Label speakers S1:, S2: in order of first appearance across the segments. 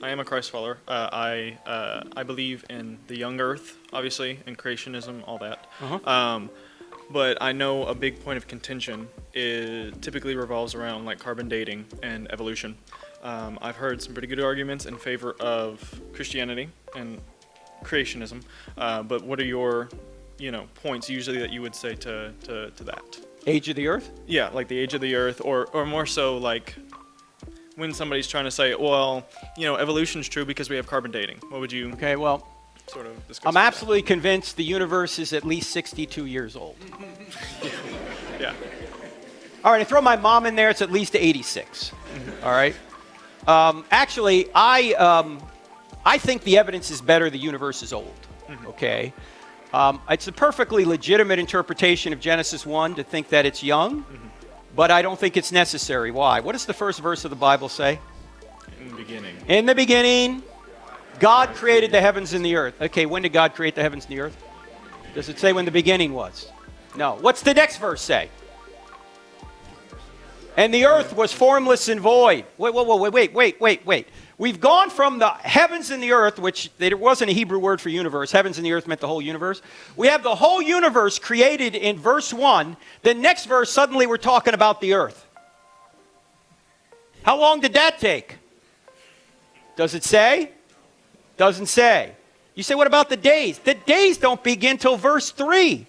S1: I am a Christ follower. I believe in the young Earth, obviously, and creationism, all that. But I know a big point of contention typically revolves around like carbon dating and evolution. I've heard some pretty good arguments in favor of Christianity and creationism. But what are your, points usually that you would say to that?
S2: Age of the Earth?
S1: Yeah, like the age of the Earth, or more so like when somebody's trying to say, well, evolution's true because we have carbon dating. What would you?
S2: Okay, well,
S1: sort of discuss
S2: I'm absolutely convinced the universe is at least 62 years old.
S1: Yeah.
S2: All right, I throw my mom in there, it's at least 86. All right. Actually, I think the evidence is better the universe is old. Okay. It's a perfectly legitimate interpretation of Genesis 1 to think that it's young, but I don't think it's necessary. Why? What does the first verse of the Bible say?
S1: In the beginning.
S2: In the beginning, God created the heavens and the earth. Okay, when did God create the heavens and the earth? Does it say when the beginning was? No. What's the next verse say? And the earth was formless and void. Wait. We've gone from the heavens and the earth, which there wasn't a Hebrew word for universe. Heavens and the earth meant the whole universe. We have the whole universe created in verse 1. The next verse, suddenly we're talking about the earth. How long did that take? Does it say? Doesn't say. You say, what about the days? The days don't begin till verse 3.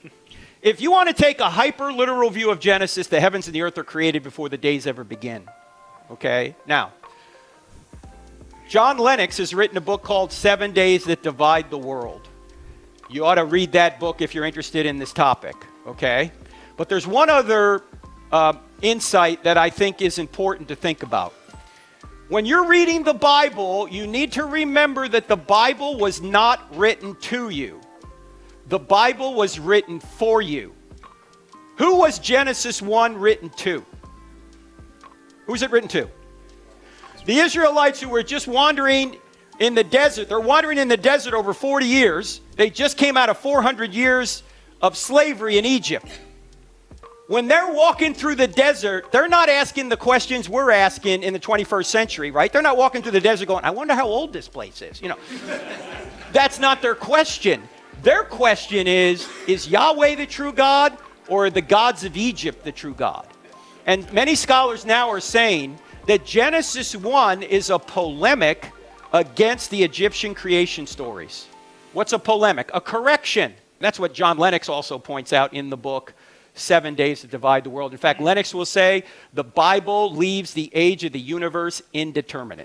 S2: If you want to take a hyper-literal view of Genesis, the heavens and the earth are created before the days ever begin. Okay? Now, John Lennox has written a book called 7 Days That Divide the World. You ought to read that book if you're interested in this topic. Okay? But there's one other insight that I think is important to think about. When you're reading the Bible, you need to remember that the Bible was not written to you. The Bible was written for you. Who was Genesis 1 written to? Who's it written to? The Israelites who were just wandering in the desert. They're wandering in the desert over 40 years. They just came out of 400 years of slavery in Egypt. When they're walking through the desert, they're not asking the questions we're asking in the 21st century, right? They're not walking through the desert going, I wonder how old this place is. That's not their question. Their question is Yahweh the true God or the gods of Egypt the true God? And many scholars now are saying that Genesis 1 is a polemic against the Egyptian creation stories. What's a polemic? A correction. That's what John Lennox also points out in the book 7 Days That Divide the World. In fact, Lennox will say the Bible leaves the age of the universe indeterminate.